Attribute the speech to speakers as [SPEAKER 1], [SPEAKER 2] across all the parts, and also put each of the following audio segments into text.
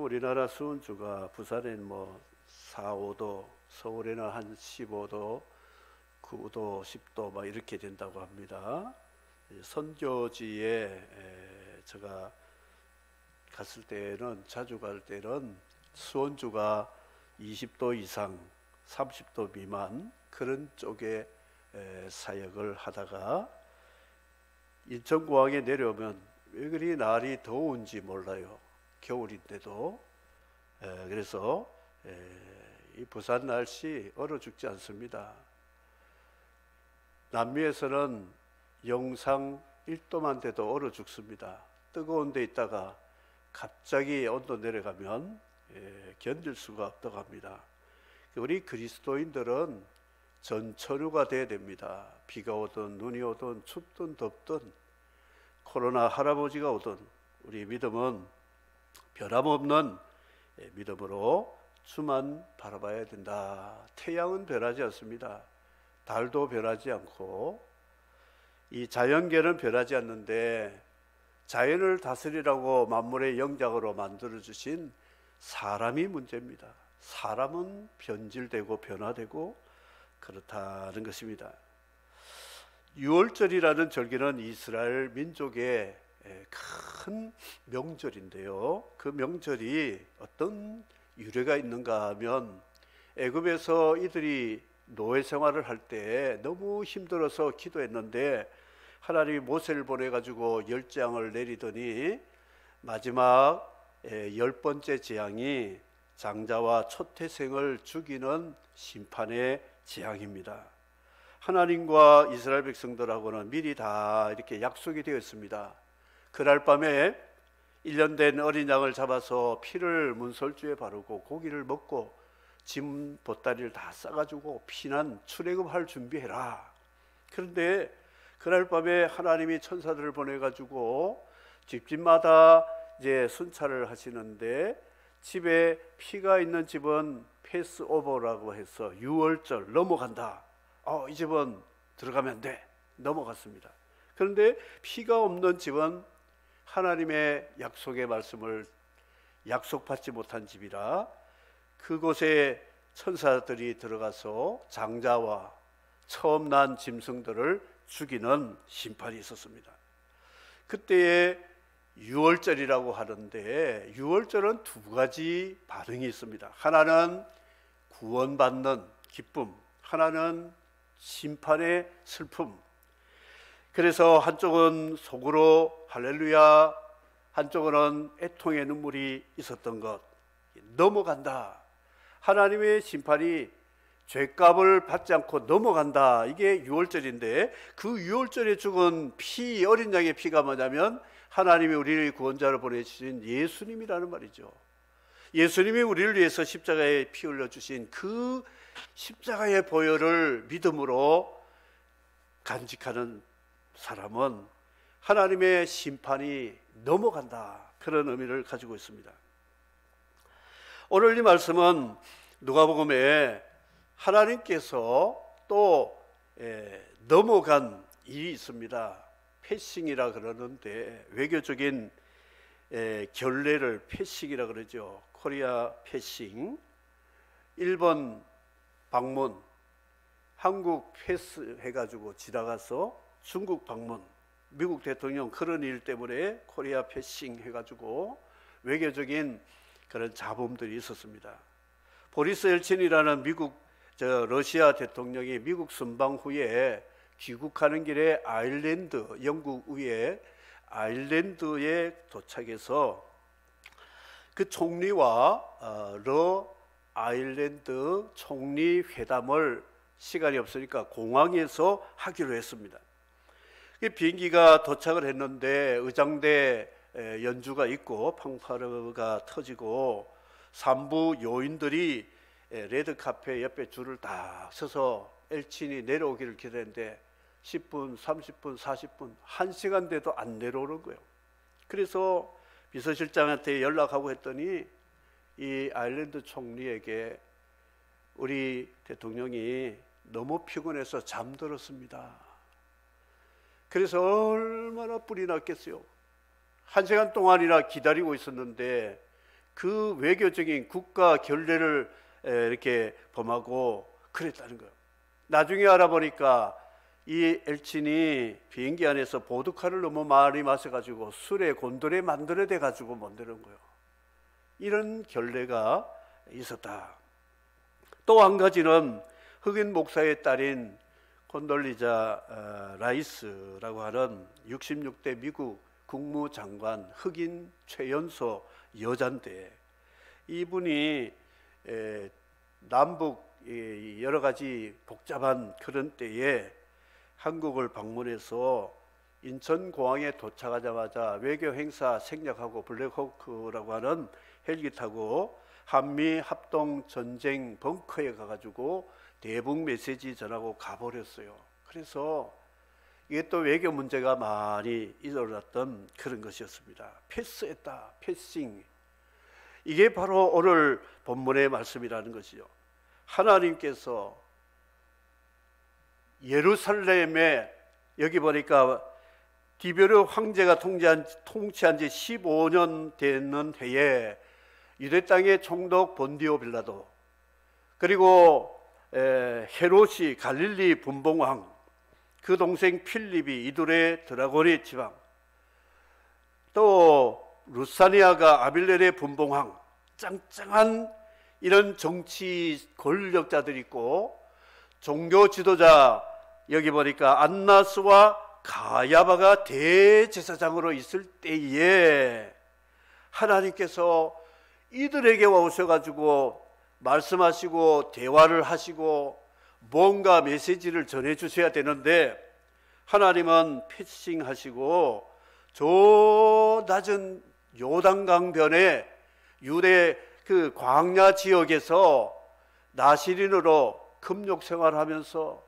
[SPEAKER 1] 우리나라 수온주가 부산에는 4, 5도, 서울에는 한 15도, 9도, 10도 막 이렇게 된다고 합니다. 선교지에 제가 갔을 때는, 자주 갈 때는 수온주가 20도 이상, 30도 미만 그런 쪽에 사역을 하다가 인천공항에 내려오면 왜 그리 날이 더운지 몰라요. 겨울인데도. 그래서 이 부산 날씨 얼어 죽지 않습니다. 남미에서는 영상 1도만 돼도 얼어 죽습니다. 뜨거운 데 있다가 갑자기 온도 내려가면 견딜 수가 없다고 합니다. 우리 그리스도인들은 전천후가 돼야 됩니다. 비가 오든 눈이 오든 춥든 덥든 코로나 할아버지가 오든 우리 믿음은 변함없는 믿음으로 주만 바라봐야 된다. 태양은 변하지 않습니다. 달도 변하지 않고 이 자연계는 변하지 않는데, 자연을 다스리라고 만물의 영장으로 만들어주신 사람이 문제입니다. 사람은 변질되고 변화되고 그렇다는 것입니다. 유월절이라는 절기는 이스라엘 민족의 큰 명절인데요. 그 명절이 어떤 유래가 있는가 하면, 애굽에서 이들이 노예 생활을 할 때 너무 힘들어서 기도했는데 하나님이 모세를 보내가지고 10재앙을 내리더니 마지막 10번째 재앙이 장자와 초태생을 죽이는 심판의 재앙입니다. 하나님과 이스라엘 백성들하고는 미리 다 이렇게 약속이 되어 있습니다. 그날 밤에 1년 된 어린 양을 잡아서 피를 문설주에 바르고 고기를 먹고 짐 보따리를 다 싸가지고 피난 출애굽할 준비해라. 그런데 그날 밤에 하나님이 천사들을 보내가지고 집집마다 이제 순찰을 하시는데, 집에 피가 있는 집은 패스오버라고 해서 유월절 넘어간다. 이 집은 들어가면 안 돼. 넘어갔습니다. 그런데 피가 없는 집은 하나님의 약속의 말씀을 약속받지 못한 집이라 그곳에 천사들이 들어가서 장자와 처음 난 짐승들을 죽이는 심판이 있었습니다. 그때에 유월절이라고 하는데, 유월절은 두 가지 반응이 있습니다. 하나는 구원받는 기쁨, 하나는 심판의 슬픔. 그래서 한쪽은 속으로 할렐루야, 한쪽으로는 애통의 눈물이 있었던 것. 넘어간다. 하나님의 심판이 죄값을 받지 않고 넘어간다. 이게 유월절인데, 그 유월절에 죽은 피, 어린 양의 피가 뭐냐면 하나님이 우리를 구원자로 보내주신 예수님이라는 말이죠. 예수님이 우리를 위해서 십자가에 피 흘려주신 그 십자가의 보혈을 믿음으로 간직하는 사람은 하나님의 심판이 넘어간다. 그런 의미를 가지고 있습니다. 오늘 이 말씀은 누가복음에 하나님께서 또 넘어간 일이 있습니다. 패싱이라 그러는데, 외교적인 결례를 패싱이라 그러죠. 코리아 패싱. 일본 방문, 한국 패스 해가지고 지나가서 중국 방문, 미국 대통령 그런 일 때문에 코리아 패싱 해가지고 외교적인 그런 잡음들이 있었습니다. 보리스 엘친이라는 러시아 대통령이 미국 순방 후에 귀국하는 길에 아일랜드, 영국 위에 아일랜드에 도착해서 그 총리와 아일랜드 총리 회담을 시간이 없으니까 공항에서 하기로 했습니다. 비행기가 도착을 했는데 의장대 연주가 있고 팡파르가 터지고 산부 요인들이 레드카페 옆에 줄을 딱 서서 엘친이 내려오기를 기다렸는데 10분, 30분, 40분, 1시간 돼도 안 내려오는 거예요. 그래서 비서실장한테 연락하고 했더니 이 아일랜드 총리에게 우리 대통령이 너무 피곤해서 잠들었습니다. 그래서 얼마나 뿔이 났겠어요. 1시간 동안이나 기다리고 있었는데 그 외교적인 국가 결례를 이렇게 범하고 그랬다는 거예요. 나중에 알아보니까 이 엘친이 비행기 안에서 보드카를 너무 많이 마셔가지고 술에 곤돌에 만들어대 가지고 만드는 거예요. 이런 결례가 있었다. 또 한 가지는 흑인 목사의 딸인 콘돌리자 라이스라고 하는 66대 미국 국무장관 흑인 최연소 여잔데, 이분이 남북 여러 가지 복잡한 그런 때에 한국을 방문해서 인천공항에 도착하자마자 외교 행사 생략하고 블랙호크라고 하는 헬기 타고 한미 합동 전쟁 벙커에 가가지고 대북 메시지 전하고 가버렸어요. 그래서 이게 또 외교 문제가 많이 일어났던 그런 것이었습니다. 패스했다, 패싱. 이게 바로 오늘 본문의 말씀이라는 것이죠. 하나님께서 예루살렘에, 여기 보니까 디베르 황제가 통치한 지 15년 되는 해에 유대 땅의 총독 본디오 빌라도, 그리고 헤롯이 갈릴리 분봉왕, 그 동생 필립이 이두레 드라곤의 지방, 또 루사니아가 아빌레의 분봉왕, 짱짱한 이런 정치 권력자들이 있고, 종교 지도자, 여기 보니까 안나스와 가야바가 대제사장으로 있을 때에 하나님께서 이들에게 오셔가지고 말씀하시고 대화를 하시고 뭔가 메시지를 전해주셔야 되는데, 하나님은 패싱하시고 저 낮은 요단강변에 유대 그 광야 지역에서 나시린으로 금욕 생활하면서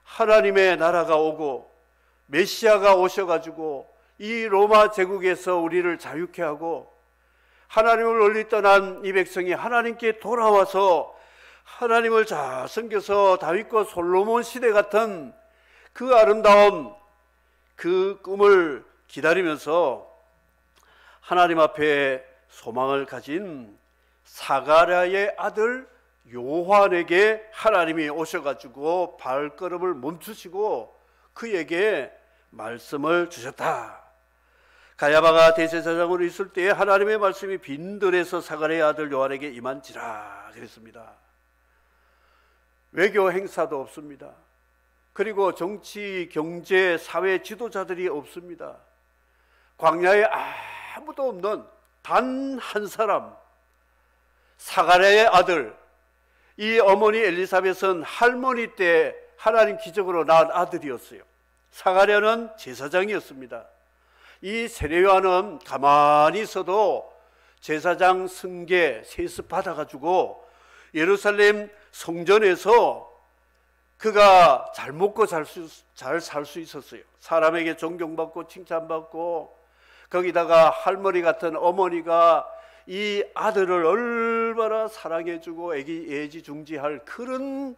[SPEAKER 1] 하나님의 나라가 오고 메시아가 오셔가지고 이 로마 제국에서 우리를 자유케 하고 하나님을 멀리 떠난 이 백성이 하나님께 돌아와서 하나님을 잘 섬겨서 다윗과 솔로몬 시대 같은 그 아름다운 그 꿈을 기다리면서 하나님 앞에 소망을 가진 사가랴의 아들 요한에게 하나님이 오셔가지고 발걸음을 멈추시고 그에게 말씀을 주셨다. 가야바가 대제사장으로 있을 때에 하나님의 말씀이 빈들에서 사가랴의 아들 요한에게 임한지라 그랬습니다. 외교 행사도 없습니다. 그리고 정치, 경제, 사회 지도자들이 없습니다. 광야에 아무도 없는 단 한 사람, 사가랴의 아들, 이 어머니 엘리사벳은 할머니 때 하나님 기적으로 낳은 아들이었어요. 사가랴는 제사장이었습니다. 이 세례요한은 가만히 있어도 제사장 승계 세습 받아가지고 예루살렘 성전에서 그가 잘 먹고 잘 살 수 있었어요. 사람에게 존경받고 칭찬받고, 거기다가 할머니 같은 어머니가 이 아들을 얼마나 사랑해주고 애지중지할 그런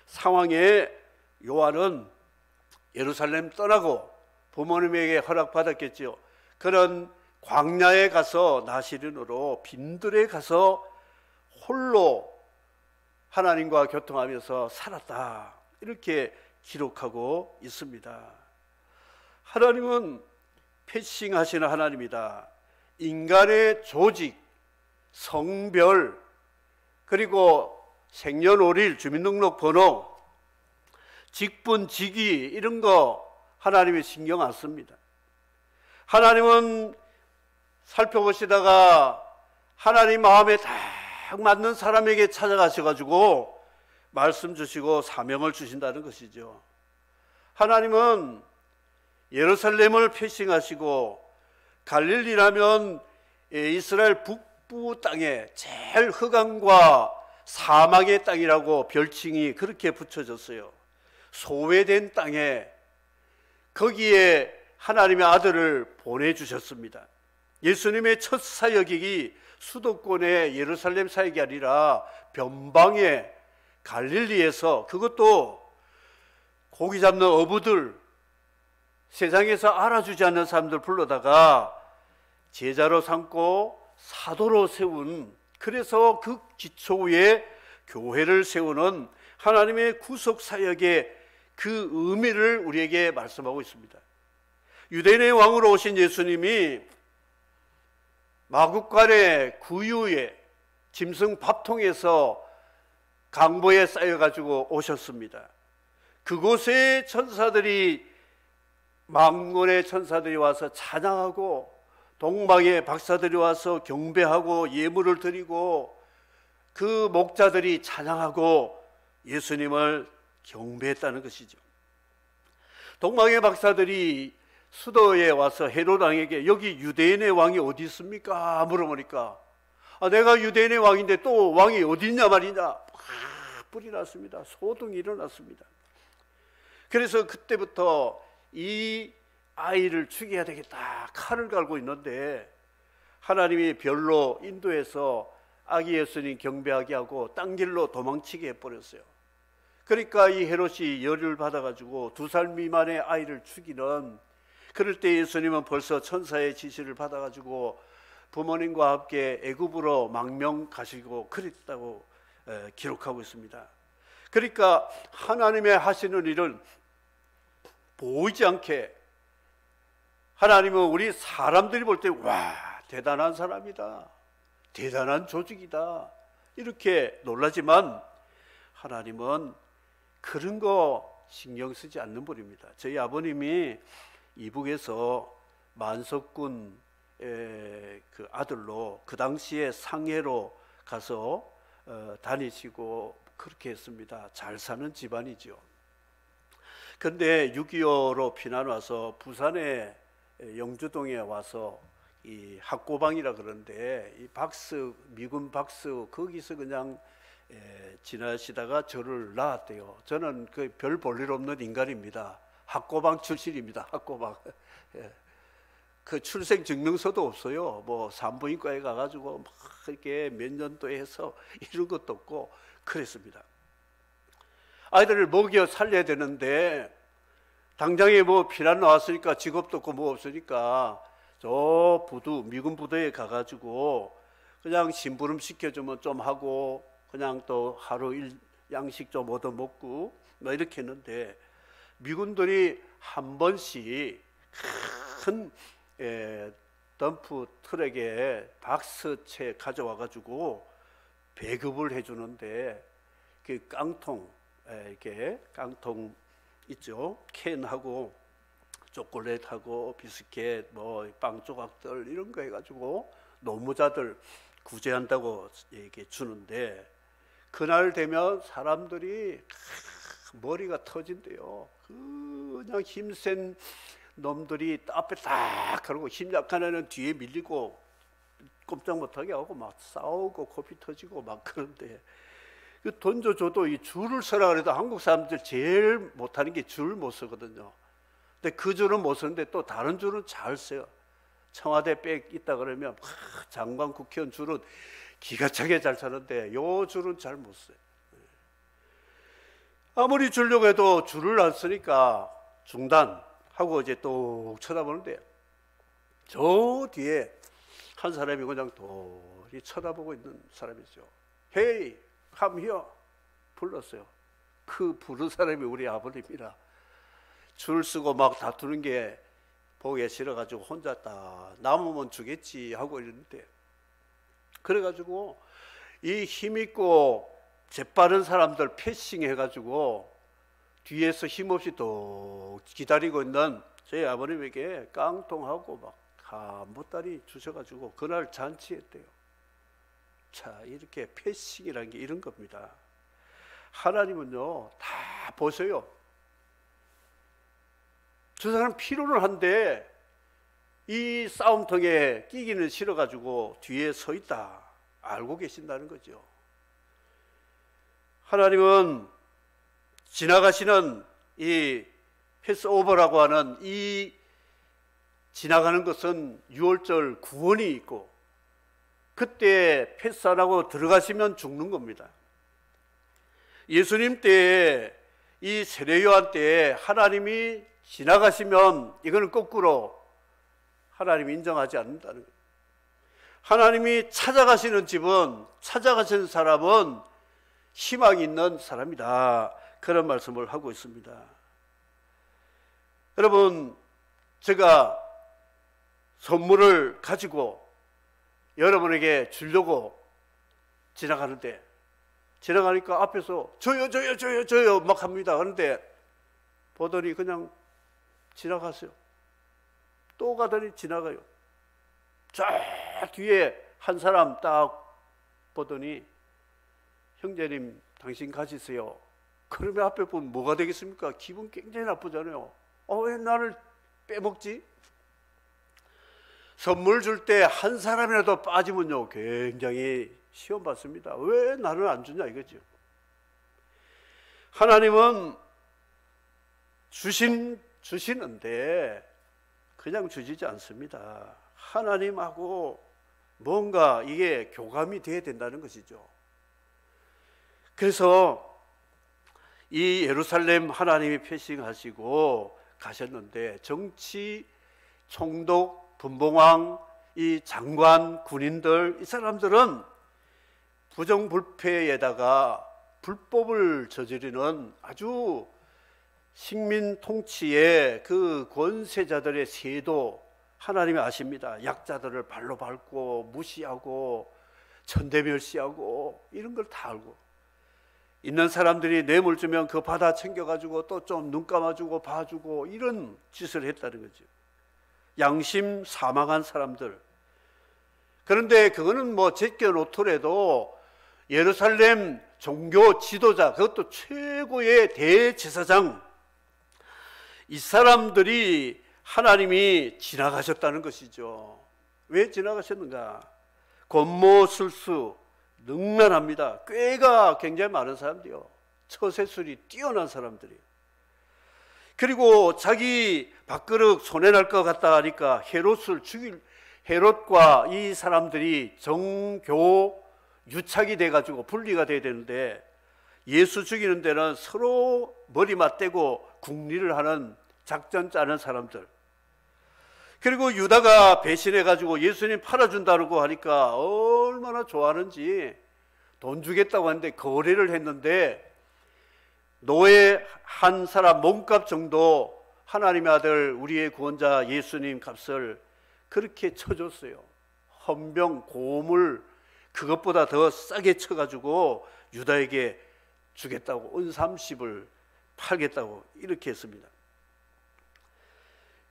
[SPEAKER 1] 상황에 요한은 예루살렘 떠나고 부모님에게 허락받았겠죠. 그런 광야에 가서 나시린으로 빈들에 가서 홀로 하나님과 교통하면서 살았다, 이렇게 기록하고 있습니다. 하나님은 패싱하시는 하나님이다. 인간의 조직, 성별, 그리고 생년월일, 주민등록번호, 직분, 직위 이런 거 하나님이 신경 안 씁니다. 하나님은 살펴보시다가 하나님 마음에 딱 맞는 사람에게 찾아가셔가지고 말씀 주시고 사명을 주신다는 것이죠. 하나님은 예루살렘을 패싱하시고, 갈릴리라면 이스라엘 북부 땅에 제일 흑암과 사막의 땅이라고 별칭이 그렇게 붙여졌어요. 소외된 땅에, 거기에 하나님의 아들을 보내주셨습니다. 예수님의 첫 사역이 수도권의 예루살렘 사역이 아니라 변방의 갈릴리에서, 그것도 고기 잡는 어부들, 세상에서 알아주지 않는 사람들 불러다가 제자로 삼고 사도로 세운, 그래서 그 기초 위에 교회를 세우는 하나님의 구속 사역의 그 의미를 우리에게 말씀하고 있습니다. 유대인의 왕으로 오신 예수님이 마국간의 구유에 짐승 밥통에서 강보에 쌓여가지고 오셨습니다. 그곳에 천사들이, 만군의 천사들이 와서 찬양하고, 동방의 박사들이 와서 경배하고 예물을 드리고, 그 목자들이 찬양하고 예수님을 경배했다는 것이죠. 동방의 박사들이 수도에 와서 헤롯 왕에게 여기 유대인의 왕이 어디 있습니까? 물어보니까 내가 유대인의 왕인데 또 왕이 어디 있냐 말이냐. 불이 났습니다. 소동이 일어났습니다. 그래서 그때부터 이 아이를 죽여야 되겠다 칼을 갈고 있는데 하나님이 별로 인도해서 아기 예수님 경배하게 하고 딴 길로 도망치게 해버렸어요. 그러니까 이 헤롯이 열을 받아가지고 2살 미만의 아이를 죽이는, 그럴 때 예수님은 벌써 천사의 지시를 받아가지고 부모님과 함께 애굽으로 망명 가시고 그랬다고 기록하고 있습니다. 그러니까 하나님의 하시는 일은 보이지 않게, 하나님은 우리 사람들이 볼 때 와 대단한 사람이다, 대단한 조직이다 이렇게 놀라지만 하나님은 그런 거 신경 쓰지 않는 분입니다. 저희 아버님이 이북에서 만석군 그 아들로 그 당시에 상해로 가서 다니시고 그렇게 했습니다. 잘 사는 집안이죠. 그런데 6.25로 피난 와서 부산에 영주동에 와서 이 학고방이라 그러는데 이 박스, 미군 박스 거기서 그냥 지나시다가 저를 낳았대요. 저는 그 별 볼일 없는 인간입니다. 학고방 출신입니다. 학고방. 그 출생 증명서도 없어요. 뭐 산부인과에 가가지고 막 이렇게 몇 년도 해서 이런 것도 없고 그랬습니다. 아이들을 먹여 살려야 되는데 당장에 뭐 피난 나왔으니까 직업도 없고 뭐 없으니까 저 부두, 미군 부대에 가가지고 그냥 심부름 시켜주면 좀 하고 그냥 또 하루 양식 좀 얻어 먹고 뭐 이렇게 했는데 미군들이 한 번씩 큰 덤프 트럭에 박스채 가져와가지고 배급을 해주는데 그 깡통, 이렇게 깡통 있죠. 캔하고 초콜릿하고 비스켓, 뭐 빵 조각들 이런 거 해가지고 노무자들 구제한다고 이렇게 주는데 그날 되면 사람들이 머리가 터진대요. 그냥 힘센 놈들이 앞에 딱 가고 힘 약한 애는 뒤에 밀리고 꼼짝 못하게 하고 막 싸우고 코피 터지고 막 그런데 그 던져줘도 이 줄을 서라 그래도 한국 사람들 제일 못하는 게 줄 못 서거든요. 근데 그 줄은 못 서는데 또 다른 줄은 잘 써요. 청와대 백 있다 그러면 장관 국회의원 줄은 기가 차게 잘 서는데 요 줄은 잘 못 써요. 아무리 주려고 해도 줄을 안 쓰니까 중단하고 이제 또 쳐다보는데 저 뒤에 한 사람이 그냥 도리 쳐다보고 있는 사람이죠. Hey, come here. 불렀어요. 그 부른 사람이 우리 아버님이라 줄 쓰고 막 다투는 게 보기 싫어가지고 혼자 딱 남으면 주겠지 하고 이러는데 그래가지고 이 힘있고 재빠른 사람들 패싱 해가지고 뒤에서 힘없이 또 기다리고 있는 저희 아버님에게 깡통하고 막 한보따리 주셔가지고 그날 잔치했대요. 자, 이렇게 패싱이라는 게 이런 겁니다. 하나님은요 다 보세요. 저 사람 필요를 한데 이 싸움통에 끼기는 싫어가지고 뒤에 서 있다 알고 계신다는 거죠. 하나님은 지나가시는 이 패스오버라고 하는 이 지나가는 것은 6월절 구원이 있고 그때 패스 안 하고 들어가시면 죽는 겁니다. 예수님 때에 이 세례요한 때에 하나님이 지나가시면 이거는 거꾸로 하나님이 인정하지 않는다는 거예요. 하나님이 찾아가시는 집은, 찾아가시는 사람은 희망이 있는 사람이다. 그런 말씀을 하고 있습니다. 여러분, 제가 선물을 가지고 여러분에게 주려고 지나가니까 앞에서 저요 막 합니다. 그런데 보더니 그냥 지나갔어요. 또 가더니 지나가요. 저 뒤에 한 사람 딱 보더니 형제님 당신 가지세요. 그러면 앞에 보면 뭐가 되겠습니까? 기분 굉장히 나쁘잖아요. 왜 나를 빼먹지? 선물 줄 때 한 사람이라도 빠지면요 굉장히 시험 받습니다. 왜 나를 안 주냐 이거죠. 하나님은 주시는데 그냥 주시지 않습니다. 하나님하고 뭔가 이게 교감이 돼야 된다는 것이죠. 그래서 이 예루살렘 하나님이 패싱하시고 가셨는데 정치, 총독, 분봉왕, 이 장관, 군인들, 이 사람들은 부정불패에다가 불법을 저지르는 아주 식민 통치의 그 권세자들의 세도 하나님이 아십니다. 약자들을 발로 밟고 무시하고 천대멸시하고 이런 걸 다 알고, 있는 사람들이 뇌물 주면 그거 받아 챙겨가지고 또 좀 눈 감아주고 봐주고 이런 짓을 했다는 거죠. 양심 사망한 사람들. 그런데 그거는 뭐 제껴놓더라도 예루살렘 종교 지도자, 그것도 최고의 대제사장, 이 사람들이 하나님이 지나가셨다는 것이죠. 왜 지나가셨는가? 권모술수, 능란합니다. 꾀가 굉장히 많은 사람들이요. 처세술이 뛰어난 사람들이요. 그리고 자기 밥그릇 손해날 것 같다 하니까 헤롯을 죽일, 헤롯과 이 사람들이 정교 유착이 돼가지고 분리가 돼야 되는데, 예수 죽이는 데는 서로 머리 맞대고 국리를 하는, 작전 짜는 사람들. 그리고 유다가 배신해가지고 예수님 팔아준다고 하니까 얼마나 좋아하는지 돈 주겠다고 하는데 거래를 했는데, 노예 한 사람 몸값 정도 하나님의 아들 우리의 구원자 예수님 값을 그렇게 쳐줬어요. 헌병 고물 그것보다 더 싸게 쳐가지고 유다에게 주겠다고, 은 30을 팔겠다고 이렇게 했습니다.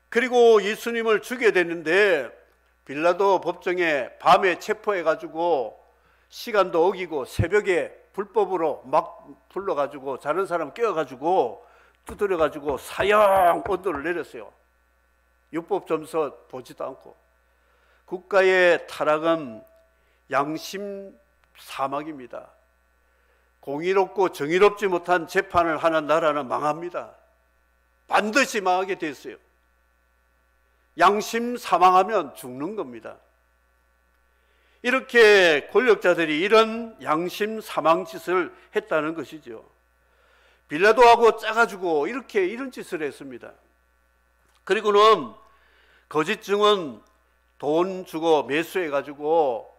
[SPEAKER 1] 그리고 예수님을 죽여야 되는데 빌라도 법정에 밤에 체포해가지고 시간도 어기고 새벽에 불법으로 막 불러가지고 자는 사람 깨워가지고 두드려가지고 사형 언도를 내렸어요. 율법점서 보지도 않고. 국가의 타락은 양심 사막입니다. 공의롭고 정의롭지 못한 재판을 하는 나라는 망합니다. 반드시 망하게 됐어요. 양심 사망하면 죽는 겁니다. 이렇게 권력자들이 이런 양심 사망 짓을 했다는 것이죠. 빌라도하고 짜가지고 이런 짓을 했습니다. 그리고는 거짓 증언 돈 주고 매수해가지고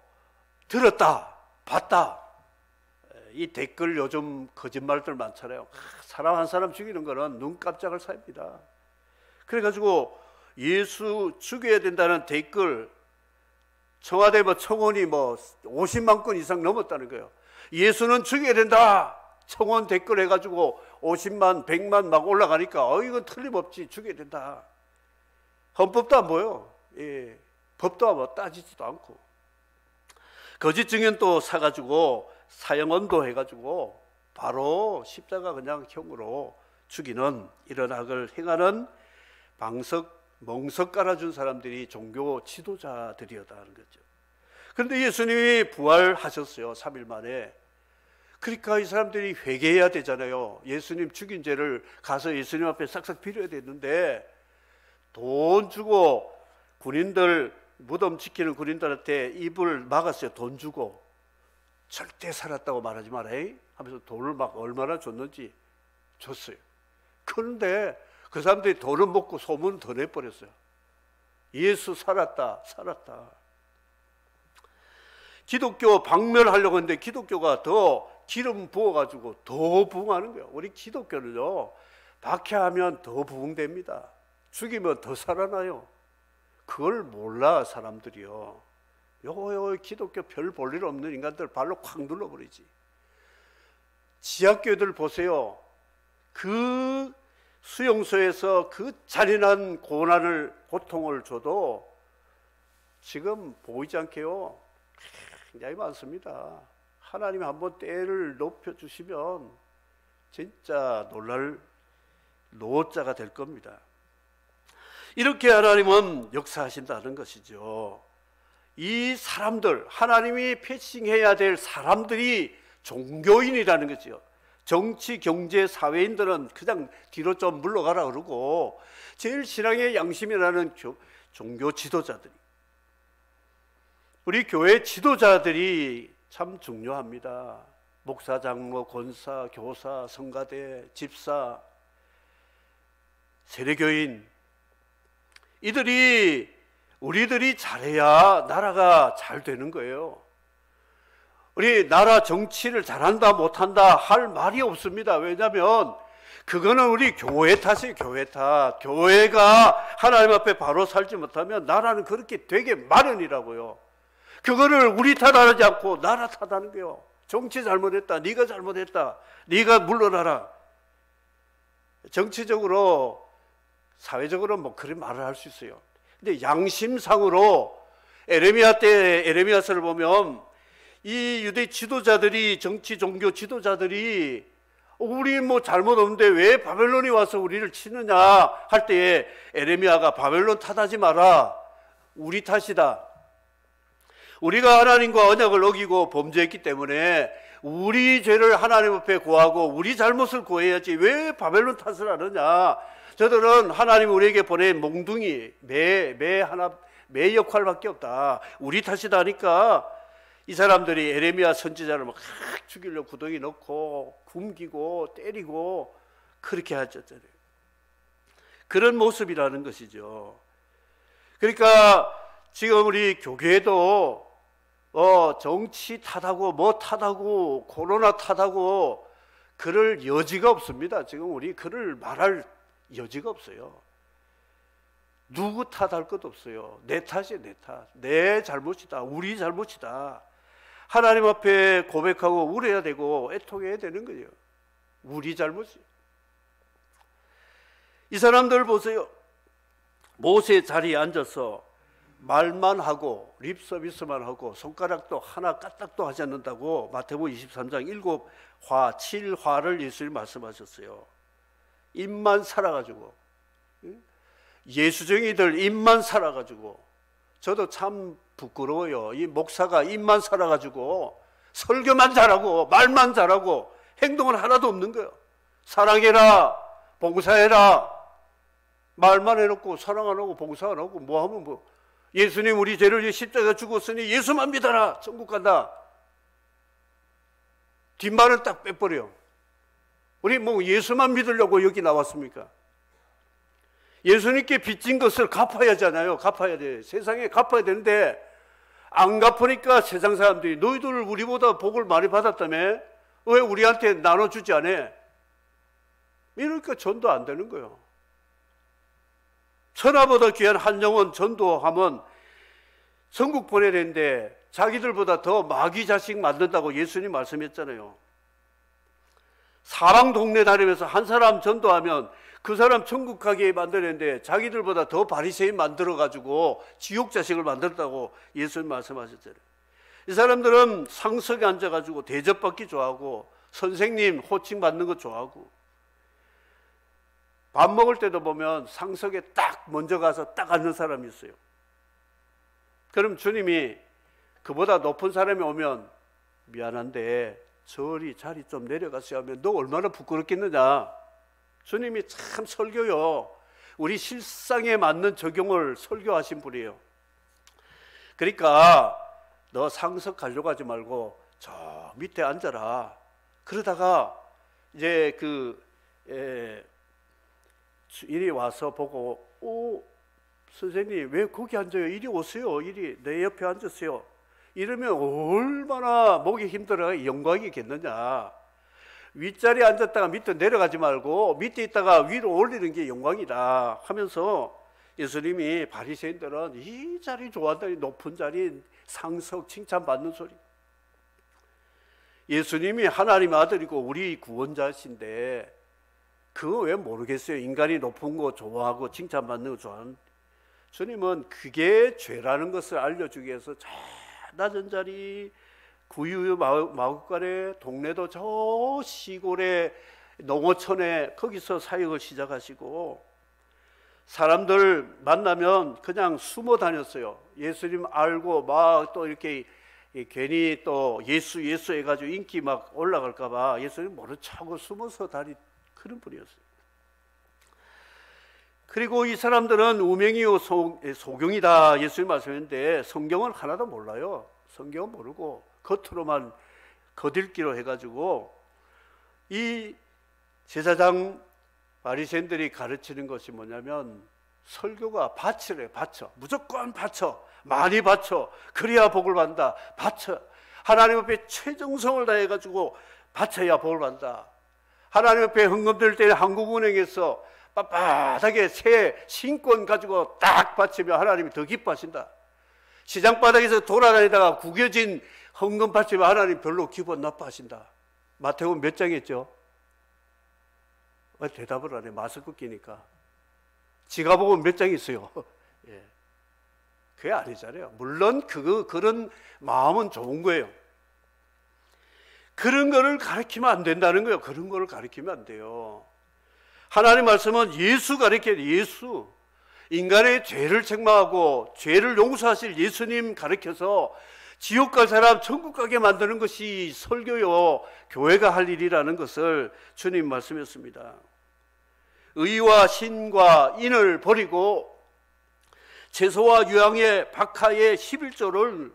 [SPEAKER 1] 들었다, 봤다. 이 댓글 요즘 거짓말들 많잖아요. 사람 한 사람 죽이는 거는 눈 깜짝을 삽니다. 그래가지고 예수 죽여야 된다는 댓글, 청와대 청원이 50만 건 이상 넘었다는 거예요. 예수는 죽여야 된다. 청원 댓글 해가지고 50만, 100만 막 올라가니까 이건 틀림없지, 죽여야 된다. 헌법도 안 보여. 예, 법도 따지지도 않고. 거짓 증언 또 사가지고 사형언도 해가지고 바로 십자가 그냥 형으로 죽이는 이런 악을 행하는 멍석 깔아준 사람들이 종교 지도자들이었다는 거죠. 그런데 예수님이 부활하셨어요. 3일 만에. 그러니까 이 사람들이 회개해야 되잖아요. 예수님 죽인 죄를 가서 예수님 앞에 싹싹 빌어야 되는데, 돈 주고 군인들, 무덤 지키는 군인들한테 입을 막았어요. 돈 주고. 절대 살았다고 말하지 마라 하면서 돈을 막 얼마나 줬는지 줬어요. 그런데 그 사람들이 돈을 먹고 소문을 더 내버렸어요. 예수 살았다, 살았다. 기독교 박멸하려고 했는데 기독교가 더 기름 부어가지고 더 부흥하는 거예요. 우리 기독교는요, 박해하면 더 부흥됩니다. 죽이면 더 살아나요. 그걸 몰라 사람들이요. 요 기독교 별 볼 일 없는 인간들 발로 콱 눌러버리지. 지하교회들 보세요. 그 수용소에서 그 잔인한 고통을 줘도 지금 보이지 않게요, 굉장히 많습니다. 하나님이 한번 때를 높여주시면 진짜 놀랄 노자가 될 겁니다. 이렇게 하나님은 역사하신다는 것이죠. 이 사람들, 하나님이 패싱해야 될 사람들이 종교인이라는 거죠. 정치, 경제, 사회인들은 그냥 뒤로 좀 물러가라 그러고, 제일 신앙의 양심이라는 종교 지도자들이, 우리 교회 지도자들이 참 중요합니다. 목사, 장로, 권사, 교사, 성가대, 집사, 세례교인, 이들이, 우리들이 잘해야 나라가 잘 되는 거예요. 우리 나라 정치를 잘한다 못한다 할 말이 없습니다. 왜냐하면 그거는 우리 교회 탓이에요. 교회 탓. 교회가 하나님 앞에 바로 살지 못하면 나라는 그렇게 되게 마련이라고요. 그거를 우리 탓하지 않고 나라 탓하는 거예요. 정치 잘못했다, 네가 잘못했다, 네가 물러나라. 정치적으로, 사회적으로 뭐 그런 말을 할 수 있어요. 근데 양심상으로 에레미야서를 보면 이 유대 지도자들이, 정치 종교 지도자들이 우리 뭐 잘못 없는데 왜 바벨론이 와서 우리를 치느냐 할 때에 에레미야가 바벨론 탓하지 마라, 우리 탓이다. 우리가 하나님과 언약을 어기고 범죄했기 때문에 우리 죄를 하나님 앞에 고하고 우리 잘못을 고해야지 왜 바벨론 탓을 하느냐. 저들은 하나님 우리에게 보낸 몽둥이, 매 역할밖에 없다. 우리 탓이다 하니까 이 사람들이 에레미야 선지자를 막 죽이려고 구덩이 넣고 굶기고 때리고 그렇게 하셨잖아요. 그런 모습이라는 것이죠. 그러니까 지금 우리 교계도 정치 탓하고 뭐 탓하고 코로나 탓하고 그럴 여지가 없습니다. 지금 우리 그를 말할 여지가 없어요. 누구 탓할 것도 없어요. 내 탓이에요. 내 탓. 내 잘못이다. 우리 잘못이다. 하나님 앞에 고백하고 울어야 되고 애통해야 되는 거예요. 우리 잘못이에요. 이 사람들 보세요. 모세 자리에 앉아서 말만 하고 립 서비스만 하고 손가락도 하나 까딱도 하지 않는다고 마태복음 23장 7화 7화를 예수님 말씀하셨어요. 입만 살아가지고, 예수쟁이들 입만 살아가지고, 저도 참 부끄러워요. 이 목사가 입만 살아가지고 설교만 잘하고 말만 잘하고 행동은 하나도 없는 거예요. 사랑해라, 봉사해라, 말만 해놓고 사랑 안 하고 봉사 안 하고 뭐 하면 뭐, 예수님 우리 죄를 위해 십자가 죽었으니 예수만 믿어라, 천국 간다. 뒷말은 딱 빼버려. 우리 뭐 예수만 믿으려고 여기 나왔습니까? 예수님께 빚진 것을 갚아야 하잖아요. 갚아야 돼. 세상에 갚아야 되는데 안 갚으니까 세상 사람들이 너희들 우리보다 복을 많이 받았다며 왜 우리한테 나눠주지 않아? 이러니까 전도 안 되는 거예요. 천하보다 귀한 한 영혼 전도하면 천국 보내야 되는데 자기들보다 더 마귀 자식 만든다고 예수님 말씀했잖아요. 사방 동네 다니면서 한 사람 전도하면 그 사람 천국 가게 만드는데 자기들보다 더 바리새인 만들어가지고 지옥 자식을 만들었다고 예수님 말씀하셨잖아요. 이 사람들은 상석에 앉아가지고 대접받기 좋아하고 선생님 호칭 받는 거 좋아하고, 밥 먹을 때도 보면 상석에 딱 먼저 가서 딱 앉는 사람이 있어요. 그럼 주님이 그보다 높은 사람이 오면 미안한데 저리 자리 좀 내려가세요 하면 너 얼마나 부끄럽겠느냐. 주님이 참 설교요, 우리 실상에 맞는 적용을 설교하신 분이에요. 그러니까 너 상석 가려고 하지 말고 저 밑에 앉아라. 그러다가 이제 이리 와서 보고, 오, 선생님 왜 거기 앉아요? 이리 오세요. 이리 내 옆에 앉으세요. 이러면 얼마나 목이 힘들어 영광이겠느냐. 윗자리에 앉았다가 밑에 내려가지 말고 밑에 있다가 위로 올리는 게 영광이다 하면서 예수님이 바리새인들은 이 자리 좋아한다니, 높은 자리 상석 칭찬받는 소리. 예수님이 하나님 아들이고 우리 구원자신데 그거 왜 모르겠어요? 인간이 높은 거 좋아하고 칭찬받는 거 좋아하는. 주님은 그게 죄라는 것을 알려주기 위해서 저 낮은 자리 구유 마구간에, 동네도 저 시골에 농어촌에 거기서 사역을 시작하시고 사람들 만나면 그냥 숨어 다녔어요. 예수님 알고 막 또 이렇게 괜히 또 예수 해가지고 인기 막 올라갈까 봐 예수님 모른 척하고 숨어서 다니 그런 분이었어요. 그리고 이 사람들은 우명이요 소경이다 예수님 말씀했는데 성경은 하나도 몰라요. 성경은 모르고 겉으로만 거들기로 해가지고 이 제사장 바리새인들이 가르치는 것이 뭐냐면 설교가 바치래. 바쳐, 무조건 바쳐, 많이 바쳐, 그래야 복을 받는다. 바쳐, 하나님 앞에 최정성을 다해가지고 바쳐야 복을 받는다. 하나님 앞에 헌금 들 때 한국은행에서 빳빳하게 새 신권 가지고 딱 바치면 하나님이 더 기뻐하신다. 시장 바닥에서 돌아다니다가 구겨진 헌금 바치면 하나님 별로 기분 나빠하신다. 마태복음 몇 장이었죠? 왜 대답을 안 해? 마스크 끼니까. 지가 보면 몇 장 있어요. 예. 그게 아니잖아요. 물론 그런 마음은 좋은 거예요. 그런 거를 가르치면 안 된다는 거예요. 그런 거를 가르치면 안 돼요. 하나님 말씀은 예수 가르쳐야 돼요. 예수. 인간의 죄를 책망하고 죄를 용서하실 예수님 가르쳐서 지옥 갈 사람 천국 가게 만드는 것이 설교요, 교회가 할 일이라는 것을 주님 말씀했습니다. 의와 신과 인을 버리고 채소와 유향의 박하의 11조를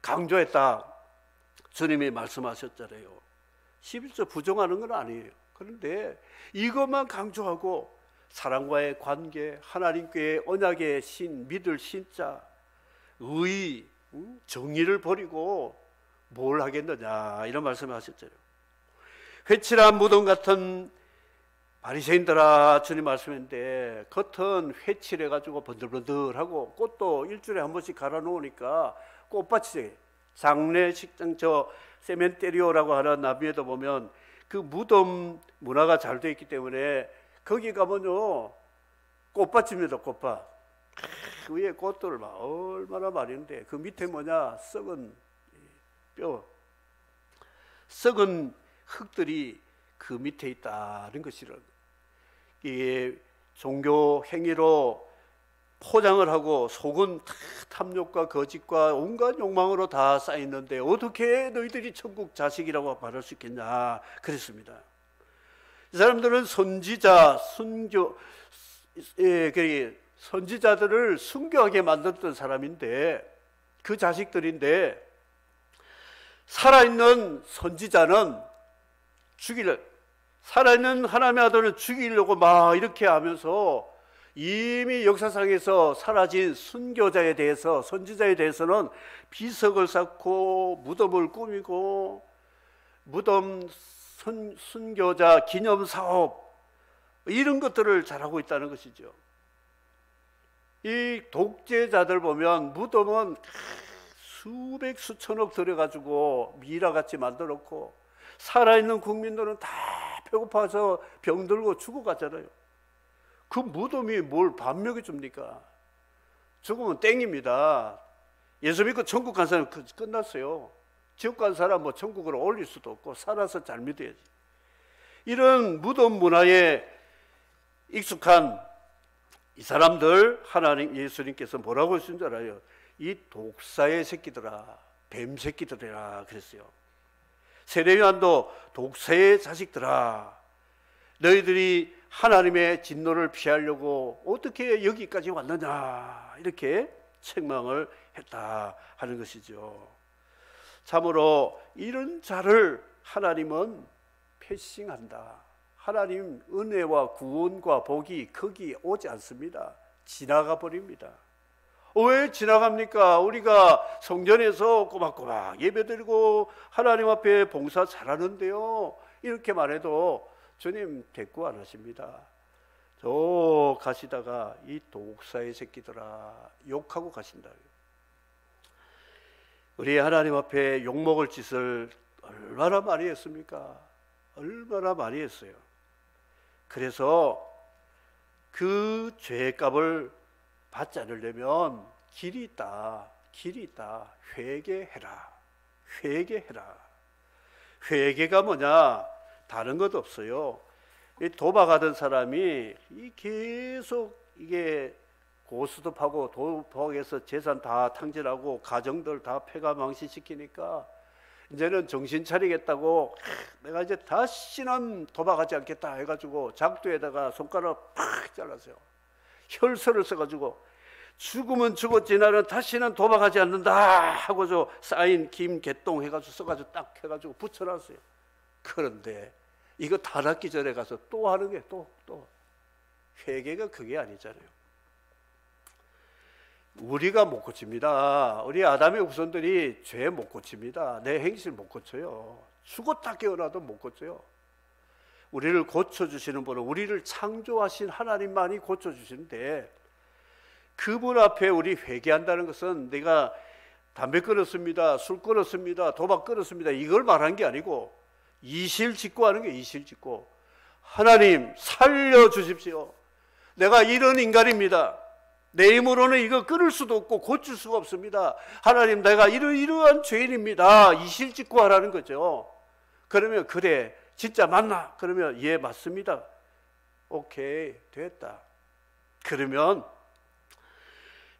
[SPEAKER 1] 강조했다. 주님이 말씀하셨잖아요. 11조 부정하는 건 아니에요. 그런데 이것만 강조하고 사랑과의 관계, 하나님께 언약의 신, 믿을 신자, 의, 정의를 버리고 뭘 하겠느냐 이런 말씀을 하셨잖아요. 회칠한 무덤 같은 바리새인들아 주님 말씀인데 겉은 회칠해가지고 번들번들하고 꽃도 일주일에 한 번씩 갈아 놓으니까 꽃밭이 장례식장 저 세멘테리오라고 하는 나비에도 보면 그 무덤 문화가 잘 되어 있기 때문에 거기 가면요 꽃밭입니다. 꽃밭. 그 위에 꽃들 막 얼마나 많이 있는데 그 밑에 뭐냐 썩은 뼈, 썩은 흙들이 그 밑에 있다는 것이라. 이 종교 행위로 포장을 하고 속은 탐욕과 거짓과 온갖 욕망으로 다 쌓였는데 어떻게 너희들이 천국 자식이라고 말할 수 있겠냐 그랬습니다. 이 사람들은 선지자, 선지자들을 순교하게 만들었던 사람인데 그 자식들인데 살아있는 선지자는 살아있는 하나님의 아들은 죽이려고 막 이렇게 하면서 이미 역사상에서 사라진 순교자에 대해서, 선지자에 대해서는 비석을 쌓고 무덤을 꾸미고 무덤 순교자 기념사업 이런 것들을 잘하고 있다는 것이죠. 이 독재자들 보면 무덤은 수백 수천억 들여가지고 미라같이 만들었고 살아있는 국민들은 다 배고파서 병들고 죽어갔잖아요. 그 무덤이 뭘 밥 먹여줍니까? 죽으면 땡입니다. 예수 믿고 천국 간 사람 끝났어요. 지옥 간 사람 뭐 천국으로 올릴 수도 없고 살아서 잘 믿어야지. 이런 무덤 문화에 익숙한 이 사람들 하나님 예수님께서 뭐라고 하신 줄 알아요? 이 독사의 새끼들아, 뱀 새끼들이라 그랬어요. 세례요한도 독사의 자식들아, 너희들이 하나님의 진노를 피하려고 어떻게 여기까지 왔느냐 이렇게 책망을 했다 하는 것이죠. 참으로 이런 자를 하나님은 패싱한다. 하나님 은혜와 구원과 복이 거기 오지 않습니다. 지나가 버립니다. 왜 지나갑니까? 우리가 성전에서 꼬박꼬박 예배드리고 하나님 앞에 봉사 잘하는데요. 이렇게 말해도 주님 대꾸 안 하십니다. 저 가시다가 이 독사의 새끼들아 욕하고 가신다. 우리 하나님 앞에 욕먹을 짓을 얼마나 많이 했습니까? 얼마나 많이 했어요. 그래서 그 죄값을 받지 않으려면 길이 있다. 길이 있다. 회개해라. 회개해라. 회개가 뭐냐? 다른 것 없어요. 이 도박하던 사람이 계속 이게 고스톱하고 도박해서 재산 다 탕진하고 가정들 다 폐가망신시키니까 이제는 정신 차리겠다고 내가 이제 다시는 도박하지 않겠다 해가지고 작두에다가 손가락 팍 잘랐어요. 혈서를 써가지고 죽으면 죽었지 나는 다시는 도박하지 않는다 하고 저 사인 김개똥 해가지고 써가지고 딱 해가지고 붙여놨어요. 그런데 이거 타락기 전에 가서 또 하는 게 또 회개가 그게 아니잖아요. 우리가 못 고칩니다. 우리 아담의 후손들이 죄 못 고칩니다. 내 행실 못 고쳐요. 죽었다 깨어나도 못 고쳐요. 우리를 고쳐주시는 분은 우리를 창조하신 하나님만이 고쳐주시는데 그분 앞에 우리 회개한다는 것은 내가 담배 끊었습니다, 술 끊었습니다, 도박 끊었습니다 이걸 말한 게 아니고 이실직고 하는 게 이실직고 하나님 살려주십시오. 내가 이런 인간입니다. 내 힘으로는 이거 끊을 수도 없고 고칠 수가 없습니다. 하나님 내가 이러이러한 죄인입니다. 이실직고 하라는 거죠. 그러면 그래 진짜 맞나? 그러면 예 맞습니다. 오케이 됐다. 그러면